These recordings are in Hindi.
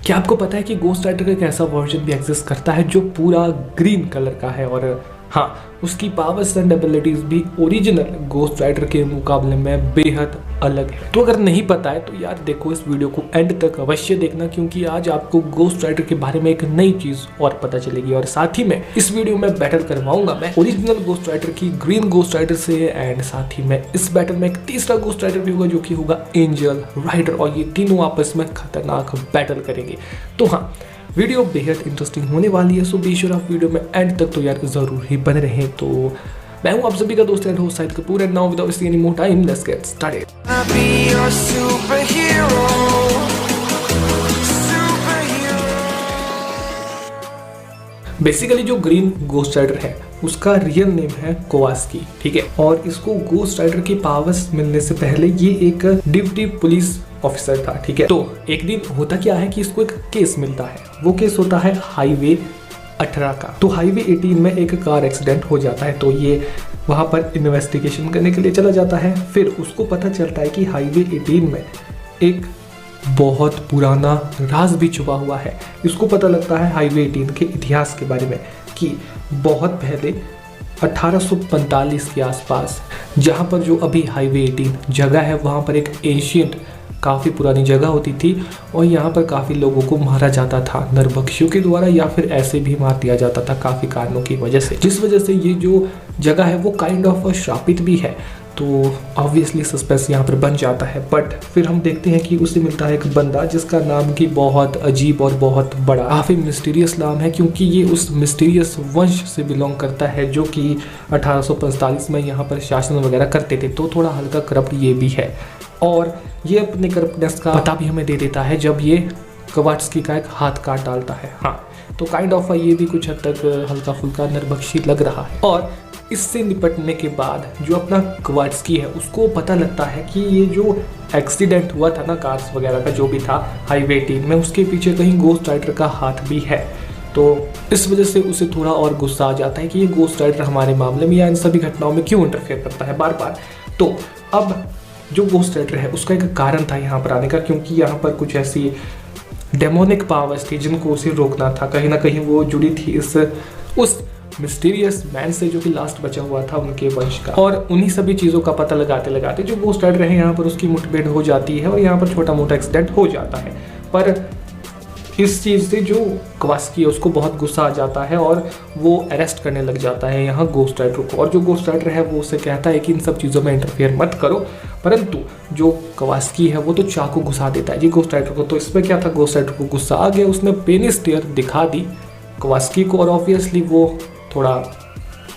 क्या आपको पता है कि गोस्ट राइडर का एक ऐसा वर्जन भी एग्जिस्ट करता है जो पूरा ग्रीन कलर का है और हाँ, उसकी पावर्स एंड एबिलिटीज भी ओरिजिनल गोस्ट राइडर के मुकाबले में बेहद अलग है। तो अगर नहीं पता है तो यार देखो इस वीडियो को एंड तक अवश्य देखना, क्योंकि आज आपको गोस्ट राइडर के बारे में एक नई चीज और पता चलेगी। और साथ ही में इस वीडियो में बैटल करवाऊंगा मैं ओरिजिनल गोस्ट राइडर की ग्रीन गोस्ट राइडर से, एंड साथ ही में इस बैटल में एक तीसरा गोस्ट राइडर भी होगा जो कि होगा एंजल राइडर, और ये तीनों आपस में खतरनाक बैटल करेंगे। तो हाँ, वीडियो बेहद इंटरेस्टिंग होने वाली है, सो बी श्योर आप वीडियो में एंड तक तो यार जरूर ही बने रहें। तो मैं हूं आप सभी का दोस्त and host Shahid Kapoor, and now without wasting any more time let's get started. Basically जो ग्रीन गोस्ट राइडर है उसका रियल नेम है कोवास्की, ठीक है। और इसको गोस्ट राइडर की पावर्स मिलने से पहले ये एक डिप्टी पुलिस ऑफिसर था, ठीक है। तो एक दिन होता क्या है कि इसको एक केस मिलता है, वो केस होता है हाईवे 18 का। तो हाईवे 18 में एक कार एक्सीडेंट हो जाता है, तो ये वहां पर इन्वेस्टिगेशन करने के लिए चला जाता है। फिर उसको पता चलता है कि हाईवे 18 में एक बहुत पुराना राज भी छुपा हुआ है। इसको पता लगता है हाईवे 18 के इतिहास के बारे में कि बहुत पहले 1845 के आसपास जहाँ पर जो अभी हाईवे 18 जगह है वहाँ पर एक एशियंट काफ़ी पुरानी जगह होती थी, और यहाँ पर काफ़ी लोगों को मारा जाता था नरभक्षियों के द्वारा, या फिर ऐसे भी मार दिया जाता था काफ़ी कारणों की वजह से, जिस वजह से ये जो जगह है वो काइंड ऑफ श्रापित भी है। तो ऑब्वियसली सस्पेंस यहाँ पर बन जाता है। बट फिर हम देखते हैं कि उसे मिलता है एक बंदा जिसका नाम की बहुत अजीब और बहुत बड़ा काफ़ी मिस्टीरियस नाम है, क्योंकि ये उस मिस्टीरियस वंश से बिलोंग करता है जो कि 1845 में यहाँ पर शासन वगैरह करते थे। तो थोड़ा हल्का करप्ट ये भी है, और ये अपने करप्टनेस का पता भी हमें दे देता है जब ये कोवास्की का एक हाथ काट डालता है। हाँ, तो काइंड ऑफ ये भी कुछ हद तक हल्का फुल्का नरभक्षी लग रहा है। और इससे निपटने के बाद जो अपना कोवास्की है उसको पता लगता है कि ये जो एक्सीडेंट हुआ था ना कार्स वगैरह का जो भी था हाईवे 18 में, उसके पीछे कहीं गोस्ट राइडर का हाथ भी है। तो इस वजह से उसे थोड़ा और गुस्सा आ जाता है कि ये गोस्ट राइडर हमारे मामले में या इन सभी घटनाओं में क्यों इंटरफेयर करता है बार बार। तो अब जो गोस्ट राइडर है उसका एक कारण था यहाँ पर आने का, क्योंकि यहाँ पर कुछ ऐसी डेमोनिक पावर्स थी जिनको उसे रोकना था। कहीं ना कहीं वो जुड़ी थी उस मिस्टीरियस मैन से जो कि लास्ट बचा हुआ था उनके वंश का। और उन्हीं सभी चीज़ों का पता लगाते लगाते जो गोस्ट राइडर है यहाँ पर उसकी मुठभेड़ हो जाती है, और यहाँ पर छोटा मोटा एक्सीडेंट हो जाता है। पर इस चीज़ से जो कोवास्की है उसको बहुत गुस्सा आ जाता है और वो अरेस्ट करने लग जाता है यहाँ गोस्ट राइडर को। और जो गोस्ट राइडर है वो उसे कहता है कि इन सब चीज़ों में इंटरफेयर मत करो, परंतु जो कोवास्की है वो तो चाकू घुसा देता है जी गोस्ट राइडर को। तो इसमें क्या था, गोस्ट राइडर को गुस्सा आ गया, उसने पेनी स्टेयर दिखा दी कोवास्की को, और ऑब्वियसली वो थोड़ा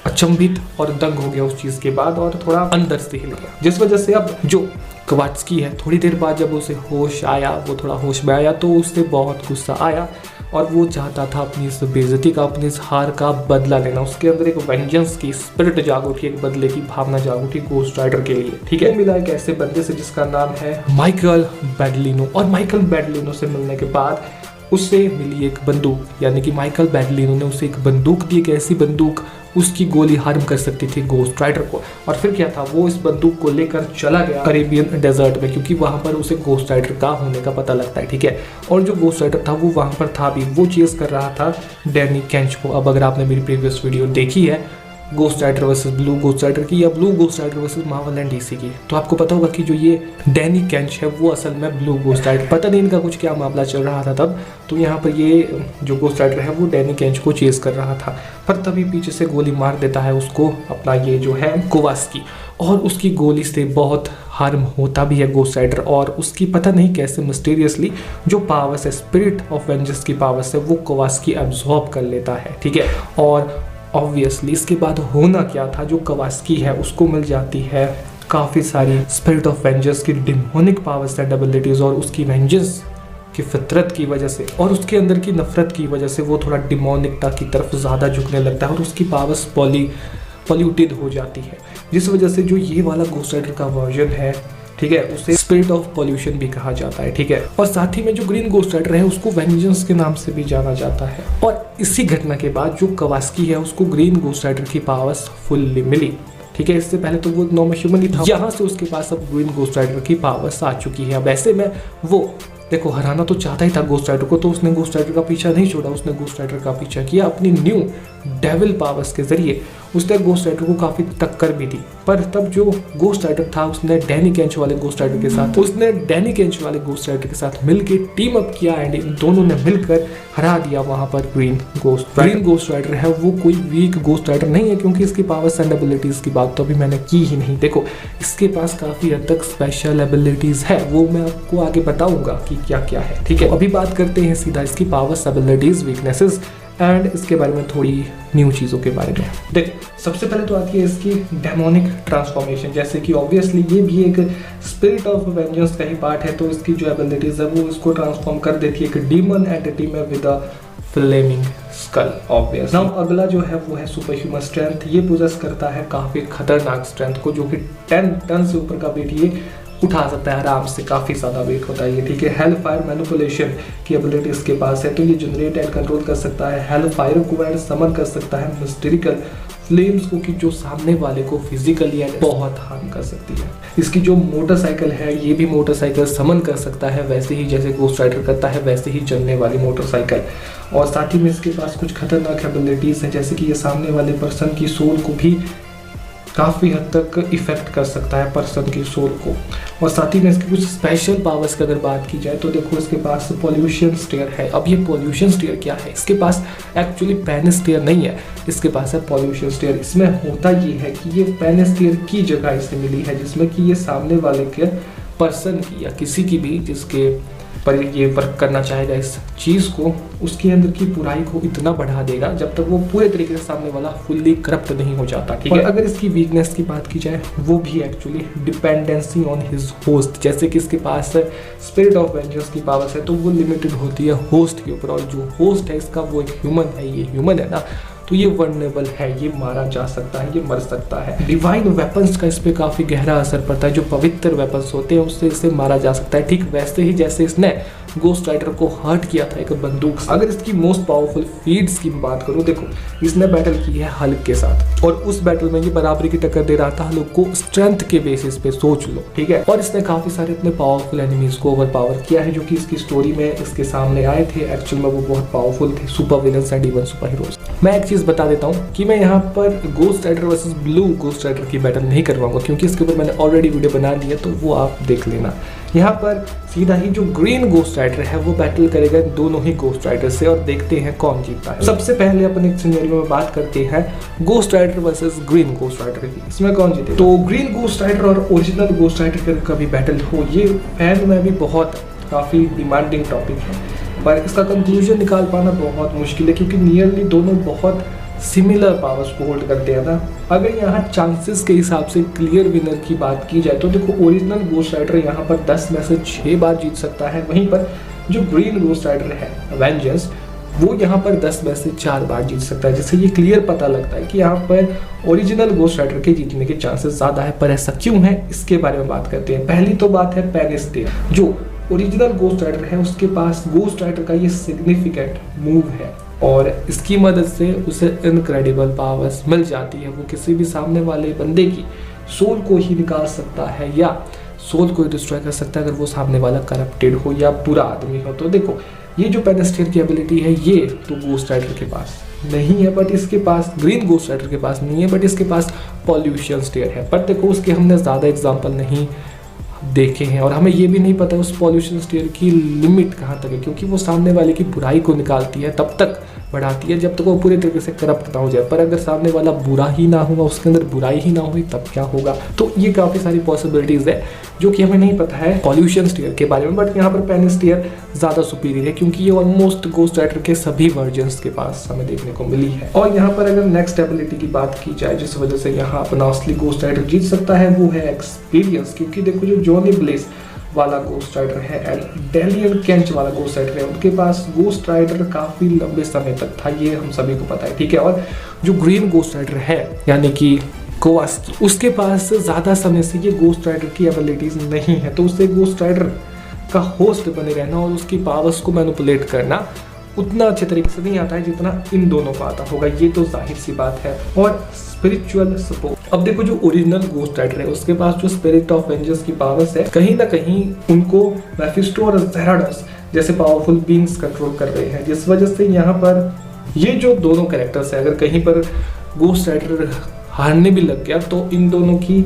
अचंभित और दंग हो गया उस चीज़ के बाद, और थोड़ा अंदर से हिल गया, जिस वजह से अब जो कोवास्की है थोड़ी देर बाद जब उसे होश आया, वो थोड़ा होश में आया, तो उससे बहुत गुस्सा आया और वो चाहता था अपनी इस बेइज्जती का, अपनी इस हार का बदला लेना। उसके अंदर एक वेंजेंस की स्पिरिट जाग उठी, एक बदले की भावना जाग उठी गोस्ट राइडर के लिए, ठीक है। मिला एक ऐसे बंदे से जिसका नाम है माइकल बैडलिनो, और माइकल बैडलिनो से मिलने के बाद उससे मिली एक बंदूक, यानी कि माइकल बैडलिनो ने उसे एक बंदूक दी, एक ऐसी बंदूक उसकी गोली हार्म कर सकती थी गोस्ट राइडर को। और फिर क्या था, वो इस बंदूक को लेकर चला गया अरेबियन डेजर्ट में, क्योंकि वहां पर उसे गोस्ट राइडर का होने का पता लगता है, ठीक है। और जो गोस्ट राइडर था वो वहां पर था भी, वो चेस कर रहा था डैनी केंच को। अब अगर आपने मेरी प्रीवियस वीडियो देखी है ghost rider versus blue ghost rider की, या blue ghost rider versus Marvel and DC की, तो आपको पता होगा कि जो ये डैनी केंच है वो असल में ब्लू गोस्ट राइडर, पता नहीं इनका कुछ क्या मामला चल रहा था तब। तो यहाँ पर ये जो गोस्ट राइडर है वो डैनी केंच को चेस कर रहा था, पर तभी पीछे से गोली मार देता है उसको अपना ये जो है कोवास्की, और उसकी गोली से बहुत हार्म होता भी है गोस्ट राइडर, और उसकी पता नहीं कैसे मिस्टीरियसली जो पावर्स है, स्पिरिट ऑफ वेंजेंस की पावर्स है, वो कोवास्की एब्जॉर्ब कर लेता है, ठीक है। और ऑब्वियसली इसके बाद होना क्या था, जो कोवास्की है उसको मिल जाती है काफ़ी सारी स्पिरिट ऑफ वेंजेंस की डिमोनिक पावर्स एंड एबिलिटीज, और उसकी वेंजेंस की फितरत की वजह से और उसके अंदर की नफरत की वजह से वो थोड़ा डिमोनिकता की तरफ ज़्यादा झुकने लगता है, और उसकी पावर्स पॉल्यूटेड हो जाती है, जिस वजह से जो ये वाला गोस्ट राइडर का वर्जन है, ठीक है, उसे स्पिरिट ऑफ पॉल्यूशन भी कहा जाता है, ठीक है। और साथ ही में जो ग्रीन गोस्ट राइडर है उसको वेंजेंस के नाम से भी जाना जाता है। और इसी घटना के बाद जो कोवास्की है उसको ग्रीन गोस्ट राइडर की पावर्स फुल्ली मिली, ठीक है। इससे पहले तो वो नॉर्मल ह्यूमन ही था, यहाँ से उसके पास अब ग्रीन गोस्ट राइडर की पावर्स आ चुकी है। अब ऐसे में वो देखो हराना तो चाहता ही था गोस्ट राइडर को, तो उसने गोस्ट राइडर का पीछा नहीं छोड़ा, उसने गोस्ट राइडर का पीछा किया अपनी न्यू डेविल पावर्स के जरिए। उसने गोस्ट राइडर को काफी टक्कर भी दी, पर तब जो गोस्ट राइडर था उसने डैनी केंच वाले गोस्ट राइडर के साथ मिलकर टीम अप किया एंड इन दोनों ने मिलकर हरा दिया वहां पर ग्रीन गोस्ट राइडर है वो कोई वीक गोस्ट राइडर नहीं है, क्योंकि इसकी पावर्स एंड एबिलिटीज की बात तो अभी मैंने की ही नहीं। देखो इसके पास काफी हद तक स्पेशल एबिलिटीज है, वो मैं आपको आगे बताऊंगा कि क्या क्या है। ठीक है, अभी बात करते हैं सीधा इसकी पावर्स, एबिलिटीज, वीकनेसेस एंड इसके बारे में थोड़ी न्यू चीज़ों के बारे में। देखो सबसे पहले तो आती है इसकी डेमोनिक ट्रांसफॉर्मेशन, जैसे कि ऑब्वियसली ये भी एक स्पिरिट ऑफ वेंजेंस का ही पार्ट है, तो इसकी जो एबिलिटीज है वो इसको ट्रांसफॉर्म कर देती है एक डीमन एंटिटी में with a flaming skull obvious. Now अगला जो है वो है सुपर ह्यूमन स्ट्रेंथ। ये पोजेस करता है काफी खतरनाक स्ट्रेंथ को, जो कि 10 टन से ऊपर का वेट ये उठा सकता है आराम से, काफी ज्यादा वेट होता है ये। ठीक है, हेल फायर मैनिपुलेशन की एबिलिटी इसके पास है, तो ये जनरेट एंड कंट्रोल कर सकता है हेल फायर को एंड समन कर सकता है मिस्टेरिकल फ्लेम्स को, कि जो सामने वाले को फिजिकली एंड बहुत हार्म कर सकती है। इसकी जो मोटरसाइकिल है ये भी मोटरसाइकिल समन कर सकता है, वैसे ही जैसे गोस्ट राइडर करता है वैसे ही चलने वाली मोटरसाइकिल। और साथ ही में इसके पास कुछ खतरनाक एबिलिटीज हैं, जैसे कि ये सामने वाले पर्सन की सोल को भी काफ़ी हद तक इफेक्ट कर सकता है, पर्सन की सोल को। और साथ ही में इसकी कुछ स्पेशल पावर्स की अगर बात की जाए तो देखो इसके पास पॉल्यूशन स्टेयर है। अब ये पॉल्यूशन स्टेयर क्या है, इसके पास एक्चुअली पेनिस्टेयर नहीं है, इसके पास है पॉल्यूशन स्टेयर। इसमें होता ये है कि ये पेनिस्टेयर की जगह इसे मिली है, जिसमें कि ये सामने वाले के पर्सन की या किसी की भी जिसके पर ये वर्क करना चाहेगा इस चीज़ को, उसके अंदर की बुराई को इतना बढ़ा देगा जब तक वो पूरे तरीके से सामने वाला फुल्ली करप्ट नहीं हो जाता। ठीक है, अगर इसकी वीकनेस की बात की जाए वो भी actually dependency on his host, जैसे कि इसके पास स्पिरिट ऑफ वेंजेंस की पावर्स है तो वो लिमिटेड होती है होस्ट के ऊपर, और जो होस्ट है इसका वो एक ह्यूमन है, ये ह्यूमन है ना, तो ये वर्नेबल है, ये मारा जा सकता है, ये मर सकता है। डिवाइन वेपन्स का इस पे काफी गहरा असर पड़ता है, जो पवित्र वेपन्स होते हैं उससे इसे मारा जा सकता है। ठीक वैसे ही जैसे इसने गोस्ट राइडर को हर्ट किया था एक बंदूक से। अगर इसकी मोस्ट पावरफुल फीड्स की बात करूं, देखो इसने बैटल की है हल्क के साथ, और उस बैटल में ये बराबरी की टक्कर दे रहा था हल्क को स्ट्रेंथ के बेसिस पे, सोच लो। ठीक है, और इसने काफी सारे अपने पावरफुल एनिमीज को ओवर पावर किया है, जो कि इसकी स्टोरी में इसके सामने आए थे। एक्चुअल में वो बहुत पावरफुल थे, super villains and even super heroes. मैं एक चीज बता देता हूँ कि मैं यहाँ पर ghost rider versus blue ghost rider की बैटल नहीं करवाऊंगा, क्योंकि इसके ऊपर मैंने ऑलरेडी वीडियो बना ली है, तो वो आप देख लेना। यहाँ पर सीधा ही जो ग्रीन गोस्ट राइडर है वो बैटल करेगा दोनों ही गोस्ट राइडर से, और देखते हैं कौन जीतता है। सबसे पहले अपन एक सिनेरियो में बात करते हैं ghost rider versus green ghost rider की, इसमें कौन जीते। तो ग्रीन गोस्ट राइडर और ओरिजिनल गोस्ट राइडर का भी बैटल हो, ये फैन में भी बहुत काफी डिमांडिंग टॉपिक है, पर इसका कंक्लूजन निकाल पाना बहुत मुश्किल है, क्योंकि नियरली दोनों बहुत सिमिलर पावर्स को होल्ड करते हैं ना। अगर यहाँ चांसेस के हिसाब से क्लियर विनर की बात की जाए तो देखो ओरिजिनल गोस्ट राइडर यहाँ पर 10 में से 6 बार जीत सकता है, वहीं पर जो ग्रीन गोस्ट राइडर है वेंजेंस वो यहाँ पर 10 में से 4 बार जीत सकता है, जिससे ये क्लियर पता लगता है कि यहाँ पर ओरिजिनल गोस्ट राइडर के जीतने के चांसेस ज्यादा है। पर ऐसा क्यों है इसके बारे में बात करते हैं। पहली तो बात है पेनिस्टेयर, जो ओरिजिनल गोस्ट राइडर है उसके पास गोस्ट राइडर का ये सिग्निफिकेंट मूव है, और इसकी मदद से उसे इनक्रेडिबल पावर्स मिल जाती है। वो किसी भी सामने वाले बंदे की सोल को ही निकाल सकता है या सोल को ही डिस्ट्रॉय कर सकता है, अगर वो सामने वाला करप्टेड हो या बुरा आदमी हो। तो देखो ये जो पेनिस्टेयर की एबिलिटी है ये तो गोस्ट राइडर के पास नहीं है, बट इसके पास ग्रीन गोस्ट राइडर के पास नहीं है, बट इसके पास पॉल्यूशन स्टेयर है। पर देखो उसके हमने ज़्यादा एग्जाम्पल नहीं देखे हैं, और हमें ये भी नहीं पता उस पॉल्यूशन स्टेयर की लिमिट कहाँ तक है, क्योंकि वो सामने वाले की बुराई को निकालती है, तब तक बढ़ाती है जब तक वो पूरे तरीके से करप्ट ना हो जाए। पर अगर सामने वाला बुरा ही ना होगा, उसके अंदर बुराई ही ना हुई, तब क्या होगा। तो ये काफ़ी सारी पॉसिबिलिटीज़ है जो कि हमें नहीं पता है पॉल्यूशन स्टेयर के बारे में, बट यहाँ पर पेनिस्टेयर ज़्यादा सुपीरियर है, क्योंकि ये ऑलमोस्ट गोस्ट राइडर के सभी वर्जन्स के पास हमें देखने को मिली है। और यहाँ पर अगर नेक्स्ट एबिलिटी की बात की जाए जिस वजह से यहाँ अपना असली गोस्ट राइडर जीत सकता है, वो है एक्सपीरियंस। क्योंकि देखो जो जॉनी ब्लेस वाला गोस्ट राइडर है एंड डेलियन केंच वाला गोस्ट राइडर है, उनके पास गोस्ट राइडर काफी लंबे समय तक था, ये हम सभी को पता है। ठीक है, और जो ग्रीन गोस्ट राइडर है यानी कि कोवास्की, उसके पास ज्यादा समय से ये गोस्ट राइडर की एबिलिटीज नहीं है, तो उसे गोस्ट राइडर का होस्ट बने रहना और उसकी पावर्स को मैनिपुलेट करना उतना अच्छे तरीके से नहीं आता है जितना इन दोनों को आता होगा, ये तो जाहिर सी बात है। और स्पिरिचुअल सपोर्ट, अब देखो जो ओरिजिनल गोस्ट राइडर है उसके पास जो स्पिरिट ऑफ वेंजेंस की पावर्स है, कहीं ना कहीं उनको मेफिस्टो और ज़ेराडस जैसे पावरफुल बीइंग्स कंट्रोल कर रहे हैं, जिस वजह से यहाँ पर ये जो दोनों कैरेक्टर्स है, अगर कहीं पर गोस्ट राइडर हारने भी लग गया तो इन दोनों की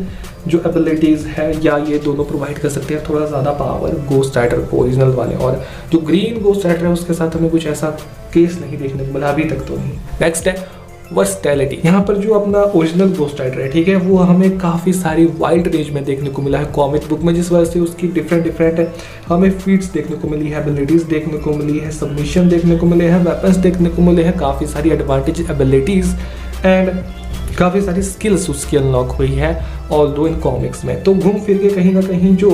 जो एबिलिटीज़ है या ये दोनों प्रोवाइड कर सकते हैं थोड़ा ज़्यादा पावर गोस्ट राइडर को ओरिजिनल वाले। और जो ग्रीन गोस्ट राइडर है उसके साथ हमें कुछ ऐसा केस नहीं देखने को मिला अभी तक तो नहीं। नेक्स्ट है वर्सटैलिटी। यहाँ पर जो अपना ओरिजिनल गोस्ट राइडर है, ठीक है, वो हमें काफ़ी सारी वाइल्ड रेंज में देखने को मिला है कॉमिक बुक में, जिस वजह से उसकी डिफरेंट हमें फीट्स देखने को मिली है, एबिलिटीज़ देखने को मिली है, सबमिशन देखने को मिले हैं, वेपन्स देखने को मिले हैं, काफ़ी सारी एडवांटेज एबिलिटीज़ एंड काफ़ी सारी स्किल्स उसकी अनलॉक हुई है ऑल दो इन कॉमिक्स में। तो घूम फिर के कहीं ना कहीं जो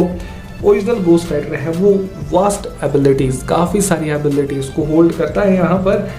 ओरिजिनल गोस्ट राइडर है वो वास्ट एबिलिटीज़, काफ़ी सारी एबिलिटीज़ को होल्ड करता है यहाँ पर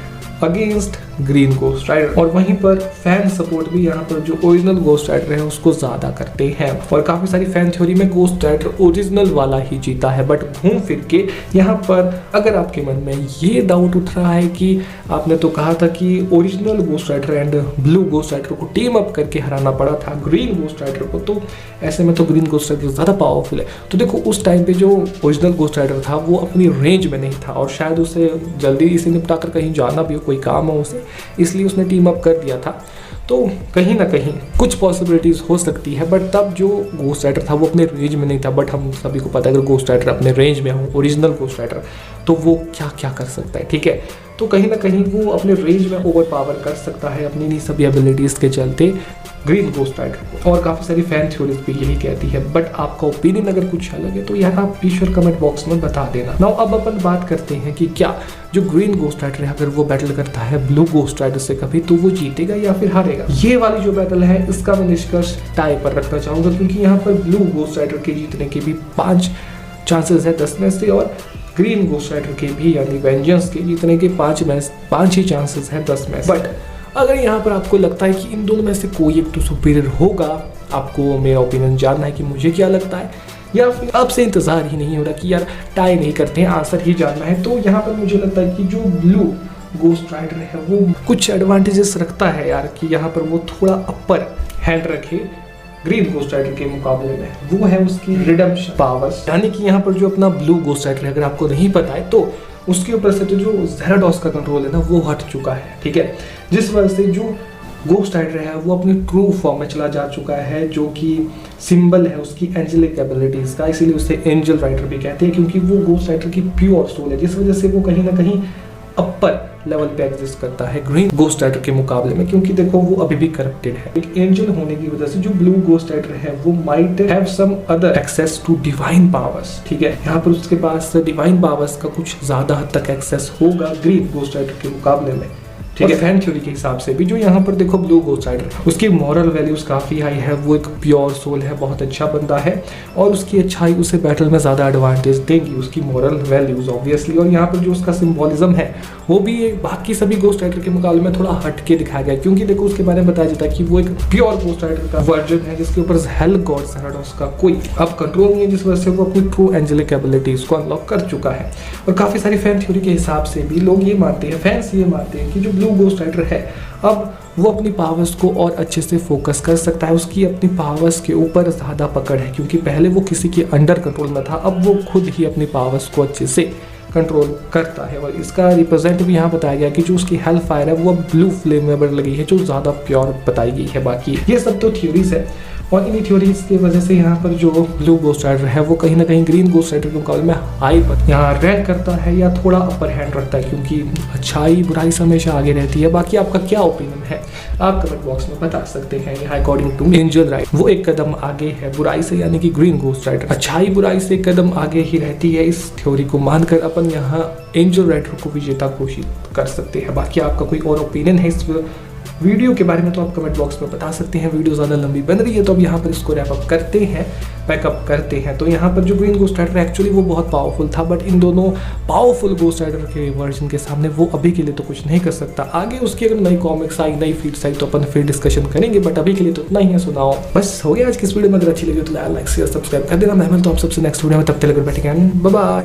अगेंस्ट ग्रीन गोस्ट राइडर। और वहीं पर फैन सपोर्ट भी यहाँ पर जो ओरिजिनल गोस्ट राइडर है उसको ज़्यादा करते हैं, और काफ़ी सारी फैन थ्योरी में गोस्ट राइडर ओरिजिनल वाला ही जीता है। बट घूम फिर के यहाँ पर अगर आपके मन में ये डाउट उठ रहा है कि आपने तो कहा था कि original ghost rider and blue ghost rider को टीम अप करके हराना पड़ा था ग्रीन गोस्ट राइडर को, तो ऐसे में तो ग्रीन गोस्ट राइडर ज़्यादा पावरफुल है। तो देखो उस टाइम पे जो ओरिजिनल गोस्ट राइडर था वो अपनी रेंज में नहीं था, और शायद उसे जल्दी इसे निपटा कर कहीं जाना भी हो, कोई काम हो उसे, इसलिए उसने टीम अप कर दिया था। तो कहीं ना कहीं कुछ पॉसिबिलिटीज़ हो सकती है, बट तब जो गोस्ट राइडर था वो अपने रेंज में नहीं था। बट हम सभी को पता है अगर गोस्ट राइडर अपने रेंज में हो, ओरिजिनल गोस्ट राइडर, तो वो क्या क्या कर सकता है, ठीक है। तो कहीं ना कहीं वो अपने रेंज में ओवर पावर कर सकता है अपनी नहीं सभी एबिलिटीज़ के चलते ग्रीन गोस्ट राइडर को, और काफ़ी सारी फैन थ्योरीज भी यही कहती है। बट आपका ओपिनियन अगर कुछ अलग है तो यार आप प्लीज कमेंट बॉक्स में बता देना। नाउ अब अपन बात करते हैं कि क्या जो ग्रीन गोस्ट राइडर है अगर वो बैटल करता है ब्लू गोस्ट राइडर से कभी, तो वो जीतेगा या फिर हारेगा। ये वाली जो बैटल है इसका मैं निष्कर्ष टाई पर रखना चाहूँगा, क्योंकि यहाँ पर ब्लू गोस्ट राइडर के जीतने के भी 5 चांसेस है 10 में से, और ग्रीन गोस्ट राइडर के भी यानी वेंजेंस के जीतने के 5 ही चांसेस है 10 में से। बट अगर यहाँ पर आपको लगता है कि इन दोनों में से कोई एक तो सुपीरियर होगा, आपको मेरा ओपिनियन जानना है कि मुझे क्या लगता है, या फिर आपसे इंतज़ार ही नहीं हो रहा कि यार टाई नहीं करते हैं, आंसर ही जानना है, तो यहाँ पर मुझे लगता है कि जो ब्लू गोस्ट राइडर है वो कुछ एडवांटेजेस रखता है यार, कि यहाँ पर वो थोड़ा अपर हैंड रखे ग्रीन गोस्ट राइडर के मुकाबले में। वो है उसकी रिडेम्पशन पावर्स, यानी कि यहाँ पर जो अपना ब्लू गोस्ट राइडर है अगर आपको नहीं पता है तो उसके ऊपर से तो जो ज़ेराडस का कंट्रोल है ना वो हट चुका है, ठीक है, जिस वजह से जो गोस्ट राइडर है वो अपनी ट्रू फॉर्म में चला जा चुका है, जो कि सिंबल है उसकी एंजेलिक एबिलिटीज़ का, इसीलिए उसे एंजल राइडर भी कहते हैं, क्योंकि वो गोस्ट राइडर की प्योर सोल है, जिस वजह से वो कहीं ना कहीं अपर लेवल पे एग्जिस्ट करता है ग्रीन गोस्ट राइडर के मुकाबले में, क्योंकि देखो वो अभी भी करप्टेड है। एक एंजल होने की वजह से जो ब्लू गोस्ट राइडर है वो might have some other access to divine powers, ठीक है, यहाँ पर उसके पास डिवाइन पावर्स का कुछ ज्यादा हद तक एक्सेस होगा ग्रीन गोस्ट राइडर के मुकाबले में, ठीक है। फैन थ्योरी के हिसाब से भी जो यहाँ पर देखो ब्लू गोस्ट राइडर उसकी मॉरल वैल्यूज काफी हाई है, वो एक प्योर सोल है, बहुत अच्छा बंदा है, और उसकी अच्छाई उसे बैटल में ज्यादा एडवांटेज देगी उसकी मॉरल वैल्यूज ऑब्वियसली। और यहाँ पर जो उसका सिंबॉलिज्म है वो भी बाकी सभी गोस्ट राइडर के मुकाबले में थोड़ा हटके दिखाया गया, क्योंकि देखो उसके बारे में बताया जाता है कि वो एक प्योर गोस्ट राइडर का वर्जन है जिसके ऊपर हेल गॉड ज़ेराडस का कोई अब कंट्रोल नहीं है, जिस वजह से वो अपनी ट्रू एंजेलिक एबिलिटीज को अनलॉक कर चुका है। और काफी सारी फैन थ्योरी के हिसाब से भी लोग ये मानते हैं, फैंस ये मानते हैं कि जो ब्लू गोस्ट राइडर है अब वो अपनी पावर्स को और अच्छे से फोकस कर सकता है, उसकी अपनी पावर्स के ऊपर ज़्यादा पकड़ है, क्योंकि पहले वो किसी के अंडर कंट्रोल में था, अब वो खुद ही अपनी पावर्स को अच्छे से कंट्रोल करता है। और इसका रिप्रेजेंट भी यहाँ बताया गया कि जो उसकी हेल फायर है वो अब ब्लू फ्लेम में बढ़ लगी है, जो ज़्यादा प्योर बताई गई है। बाकी ये सब तो थ्योरीज है, और इन्हीं थ्योरीज की वजह से यहाँ पर जो ब्लू गोस्ट राइडर है वो कहीं ना कहीं ग्रीन गोस्ट राइडर के मुकाबले में हाई पर यहाँ रैंक करता है या थोड़ा अपर हैंड रखता है, क्योंकि अच्छाई बुराई से हमेशा आगे रहती है। बाकी आपका क्या ओपिनियन है आप कमेंट बॉक्स में बता सकते हैं। यहाँ अकॉर्डिंग टू एंजल राइडर वो एक कदम आगे है बुराई से, यानी कि ग्रीन गोस्ट राइडर अच्छाई बुराई से एक कदम आगे ही रहती है। इस थ्योरी को मानकर अपन यहाँ एंजल राइडर को विजेता घोषित कर सकते हैं। बाकी आपका कोई और ओपिनियन है इस वीडियो के बारे में तो आप कमेंट बॉक्स में बता सकते हैं। वीडियो ज़्यादा लंबी बन रही है तो अब यहाँ पर इसको रैप अप करते हैं, पैकअप करते हैं। तो यहाँ पर जो ग्रीन गोस्ट राइडर एक्चुअली वो बहुत पावरफुल था, बट इन दोनों पावरफुल गोस्ट राइडर के वर्जन के सामने वो अभी के लिए तो कुछ नहीं कर सकता। आगे उसकी अगर नई कॉमिक्स आई, नई फीड्स आई तो अपन फिर डिस्कशन करेंगे, बट अभी के लिए तो इतना ही है। सुनाओ बस हो गया आज की इस वीडियो में। अगर अच्छी लगी तो लाइक शेयर सब्सक्राइब कर देना। मैं तो आप सबसे नेक्स्ट वीडियो में तब तक बैठेंगे। Bye bye.